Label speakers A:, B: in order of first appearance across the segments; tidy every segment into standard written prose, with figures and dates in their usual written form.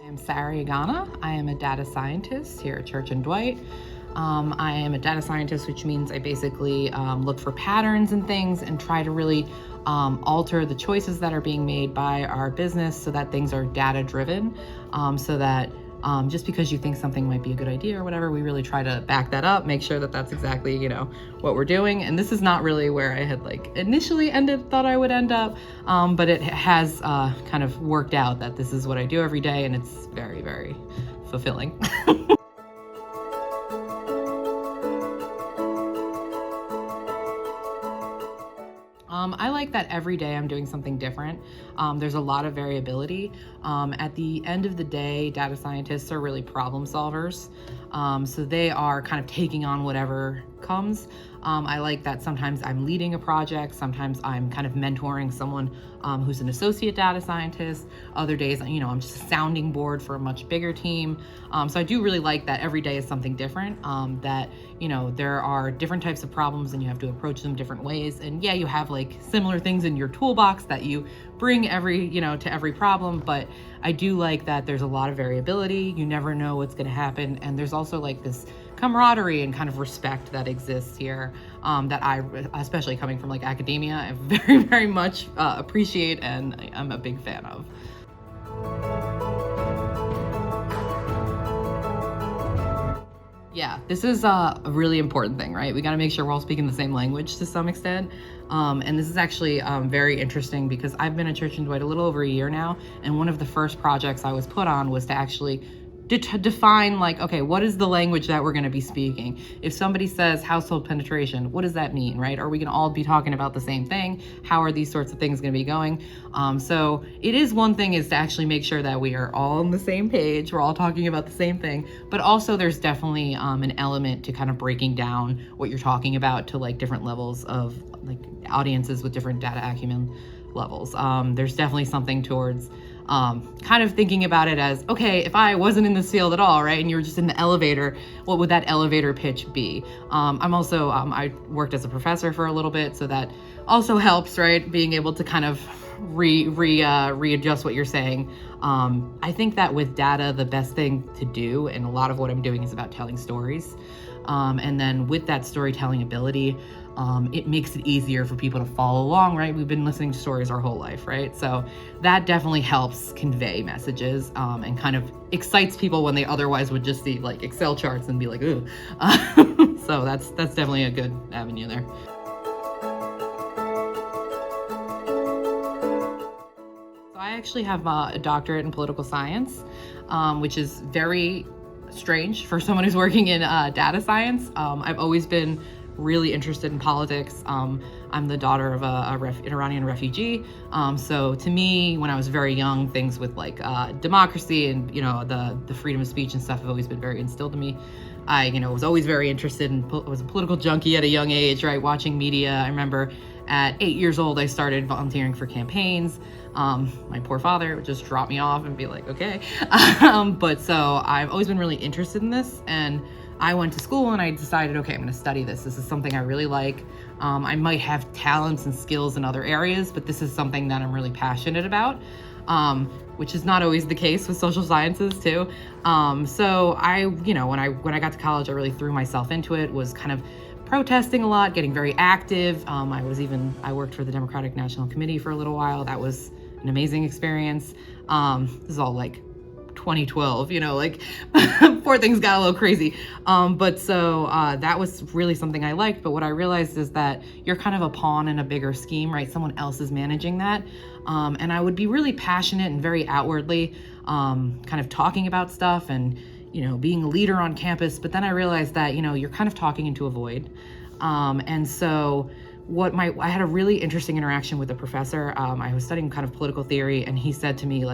A: I'm Sara Yeganeh. I am a data scientist here at Church and Dwight. I am a data scientist, which means I basically look for patterns and things and try to really alter the choices that are being made by our business so that things are data driven, so that just because you think something might be a good idea or whatever, we really try to back that up, make sure that that's exactly, what we're doing. And this is not really where I had initially thought I would end up, but it has kind of worked out that this is what I do every day, and it's very, very fulfilling. I like that every day I'm doing something different. There's a lot of variability. At the end of the day, data scientists are really problem solvers. So they are kind of taking on whatever comes. I like that sometimes I'm leading a project, sometimes I'm kind of mentoring someone who's an associate data scientist. Other days, I'm just a sounding board for a much bigger team. So I do really like that every day is something different, that, there are different types of problems and you have to approach them different ways. And yeah, you have similar things in your toolbox that you bring to every problem, but I do like that there's a lot of variability. You never know what's going to happen. And there's also this camaraderie and kind of respect that exists here, that I, especially coming from academia, I very, very much appreciate and I'm a big fan of. Yeah, this is a really important thing, right? We got to make sure we're all speaking the same language to some extent. And this is actually very interesting because I've been at Church and Dwight a little over a year now. And one of the first projects I was put on was to actually define okay, what is the language that we're going to be speaking? If somebody says household penetration, what does that mean, right? Are we going to all be talking about the same thing? How are these sorts of things going to be going? So it is one thing is to actually make sure that we are all on the same page. We're all talking about the same thing, but also there's definitely an element to kind of breaking down what you're talking about to different levels of audiences with different data acumen levels. There's definitely something towards kind of thinking about it as, okay, if I wasn't in this field at all, right, and you were just in the elevator, what would that elevator pitch be? I'm also, I worked as a professor for a little bit, so that also helps, right, being able to kind of readjust what you're saying. I think that with data, the best thing to do, and a lot of what I'm doing is about telling stories. And then with that storytelling ability, it makes it easier for people to follow along, right? We've been listening to stories our whole life, right? So that definitely helps convey messages, and kind of excites people when they otherwise would just see Excel charts and be like, ooh. So that's definitely a good avenue there. So I actually have a doctorate in political science, which is very strange for someone who's working in data science. I've always been really interested in politics. I'm the daughter of an Iranian refugee. So to me, when I was very young, things with democracy and, the freedom of speech and stuff have always been very instilled in me. I, was always very interested in, was a political junkie at a young age, right? Watching media. I remember at 8 years old, I started volunteering for campaigns. My poor father would just drop me off and be like, okay. But so I've always been really interested in this, and I went to school and I decided, okay, I'm going to study this. This is something I really like. I might have talents and skills in other areas, but this is something that I'm really passionate about, which is not always the case with social sciences too. So I, when I got to college, I really threw myself into it, was kind of protesting a lot, getting very active. I worked for the Democratic National Committee for a little while. That was an amazing experience. This is all 2012, before things got a little crazy. But so that was really something I liked. But what I realized is that you're kind of a pawn in a bigger scheme, right? Someone else is managing that. And I would be really passionate and very outwardly kind of talking about stuff and, being a leader on campus. But then I realized that, you're kind of talking into a void. And so I had a really interesting interaction with a professor. I was studying kind of political theory, and he said to me,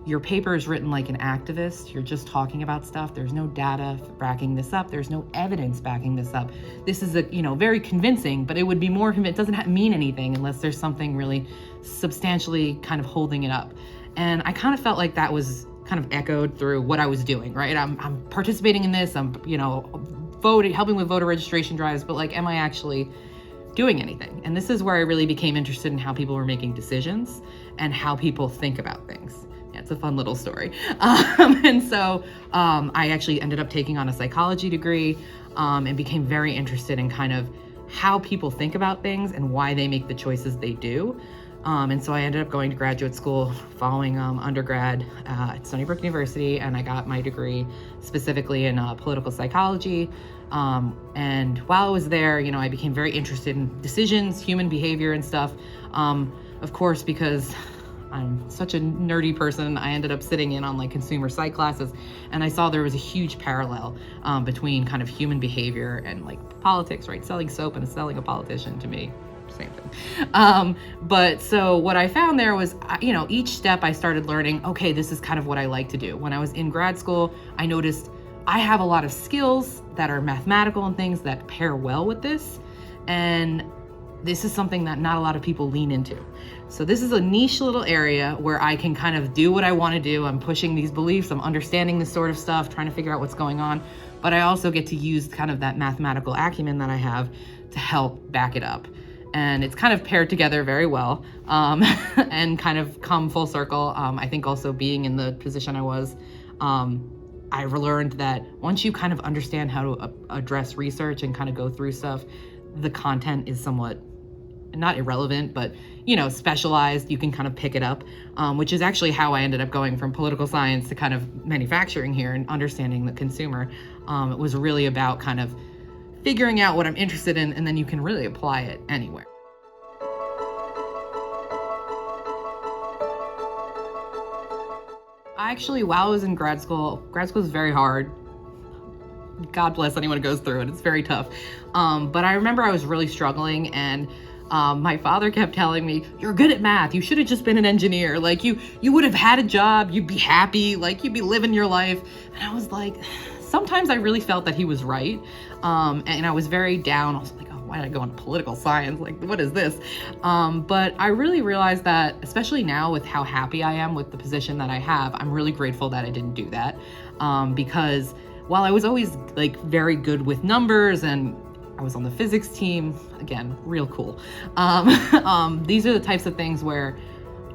A: your paper is written like an activist. You're just talking about stuff. There's no data backing this up. There's no evidence backing this up. This is very convincing, but it would be more, it doesn't mean anything unless there's something really substantially kind of holding it up. And I kind of felt like that was kind of echoed through what I was doing, right? I'm participating in this, I'm, voting, helping with voter registration drives, but am I actually doing anything? And this is where I really became interested in how people were making decisions and how people think about things. It's a fun little story. And so I actually ended up taking on a psychology degree and became very interested in kind of how people think about things and why they make the choices they do. And so I ended up going to graduate school following undergrad at Stony Brook University, and I got my degree specifically in political psychology. And while I was there, I became very interested in decisions, human behavior and stuff. Of course, because I'm such a nerdy person, I ended up sitting in on like consumer psych classes, and I saw there was a huge parallel between kind of human behavior and like politics, right? Selling soap and selling a politician, to me, same thing. But so what I found there was, each step I started learning, okay, this is kind of what I like to do. When I was in grad school, I noticed I have a lot of skills that are mathematical and things that pair well with this. And this is something that not a lot of people lean into. So this is a niche little area where I can kind of do what I want to do. I'm pushing these beliefs, I'm understanding this sort of stuff, trying to figure out what's going on. But I also get to use kind of that mathematical acumen that I have to help back it up. And it's kind of paired together very well and kind of come full circle. I think also being in the position I was, I learned that once you kind of understand how to address research and kind of go through stuff, the content is somewhat not irrelevant, but specialized. You can kind of pick it up, which is actually how I ended up going from political science to kind of manufacturing here and understanding the consumer. It was really about kind of figuring out what I'm interested in, and then you can really apply it anywhere. Actually, while I was in grad school is very hard. God bless anyone who goes through it. It's very tough. But I remember I was really struggling, and my father kept telling me, "You're good at math. You should have just been an engineer. Like you would have had a job. You'd be happy. Like you'd be living your life." And I was like, sometimes I really felt that he was right. And I was very down. I was like, oh, why did I go into political science? Like, what is this? But I really realized that, especially now with how happy I am with the position that I have, I'm really grateful that I didn't do that. Because while I was always like very good with numbers and I was on the physics team, again, real cool. These are the types of things where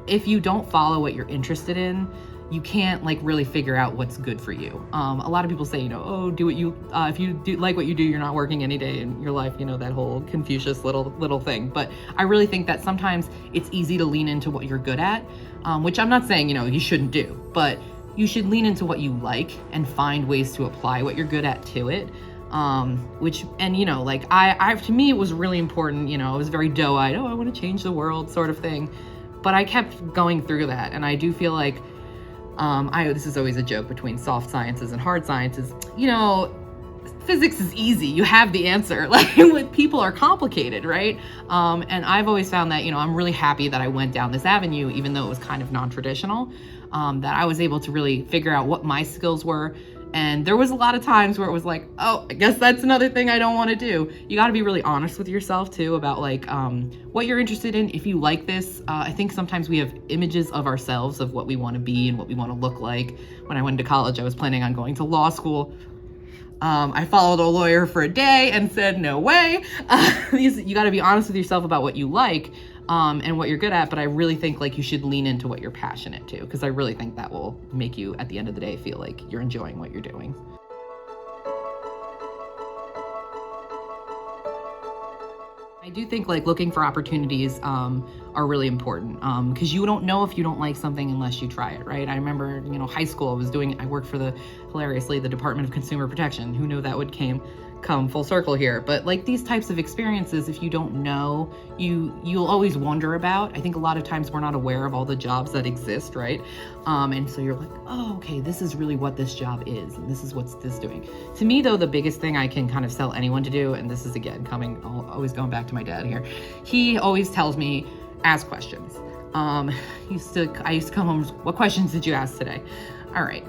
A: if you don't follow what you're interested in, you can't like really figure out what's good for you. A lot of people say, do what you, if you do like what you do, you're not working any day in your life, that whole Confucius little thing. But I really think that sometimes it's easy to lean into what you're good at, which I'm not saying, you shouldn't do, but you should lean into what you like and find ways to apply what you're good at to it. Like to me, it was really important, I was very doe-eyed, I want to change the world sort of thing. But I kept going through that. And I do feel like, this is always a joke between soft sciences and hard sciences, physics is easy. You have the answer. Like with people are complicated, right? And I've always found that, I'm really happy that I went down this avenue, even though it was kind of non-traditional, that I was able to really figure out what my skills were. And there was a lot of times where it was like, oh, I guess that's another thing I don't want to do. You got to be really honest with yourself too about like what you're interested in. If you like this, I think sometimes we have images of ourselves of what we want to be and what we want to look like. When I went to college, I was planning on going to law school. I followed a lawyer for a day and said, no way. You got to be honest with yourself about what you like and what you're good at. But I really think like you should lean into what you're passionate to, because I really think that will make you at the end of the day feel like you're enjoying what you're doing. I do think like looking for opportunities are really important because you don't know if you don't like something unless you try it, right? I remember, high school, I worked for hilariously, the Department of Consumer Protection. Who knew that would come full circle here? But like these types of experiences, if you don't know, you'll always wonder about. I think a lot of times we're not aware of all the jobs that exist, right? And so you're like, oh, okay, this is really what this job is, and this is what's this doing. To me, though, the biggest thing I can kind of tell anyone to do, and this is again always going back to my dad here, he always tells me, ask questions. I used to come home, what questions did you ask today? All right.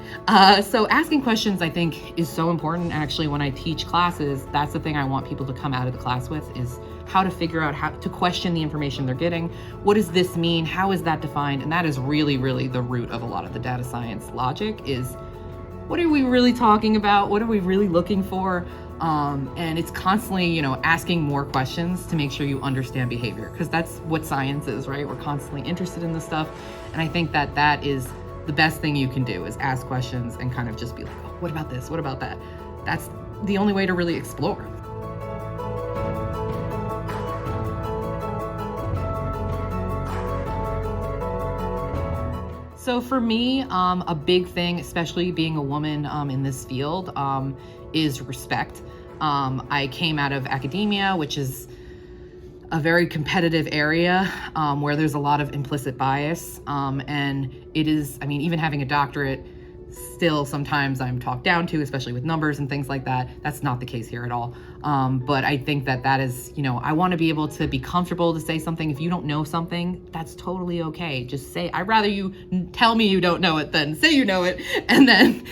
A: So asking questions, I think, is so important. Actually, when I teach classes, that's the thing I want people to come out of the class with, is how to figure out how to question the information they're getting. What does this mean? How is that defined? And that is really, really the root of a lot of the data science logic is, what are we really talking about? What are we really looking for? And it's constantly, asking more questions to make sure you understand behavior, because that's what science is, right? We're constantly interested in this stuff. And I think that is the best thing you can do is ask questions and kind of just be like, oh, what about this? What about that? That's the only way to really explore. So for me, a big thing, especially being a woman in this field, is respect. I came out of academia, which is a very competitive area where there's a lot of implicit bias. And it is, I mean, even having a doctorate, still sometimes I'm talked down to, especially with numbers and things like that. That's not the case here at all. But I think that is, I want to be able to be comfortable to say something. If you don't know something, that's totally okay. Just say, I'd rather you tell me you don't know it than say you know it. And then,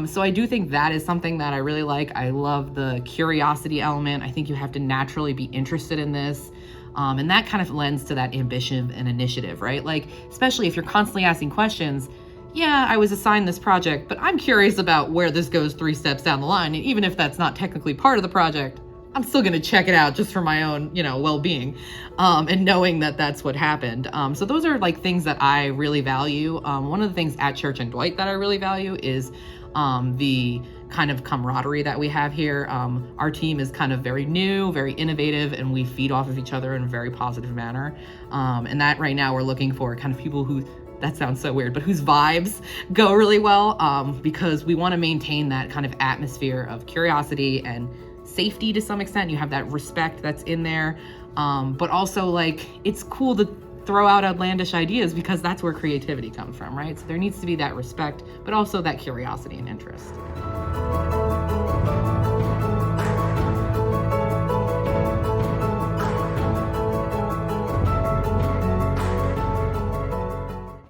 A: so I do think that is something that I really like. I love the curiosity element. I think you have to naturally be interested in this. And that kind of lends to that ambition and initiative, right? Like, especially if you're constantly asking questions, yeah, I was assigned this project, but I'm curious about where this goes 3 steps down the line. And even if that's not technically part of the project, I'm still going to check it out just for my own, well-being, and knowing that that's what happened. So those are like things that I really value. One of the things at Church and Dwight that I really value is the kind of camaraderie that we have here. Our team is kind of very new, very innovative, and we feed off of each other in a very positive manner. And that right now we're looking for kind of people who, that sounds so weird, but whose vibes go really well, because we want to maintain that kind of atmosphere of curiosity and safety to some extent. You have that respect that's in there, but also like it's cool to throw out outlandish ideas because that's where creativity comes from, right? So there needs to be that respect, but also that curiosity and interest.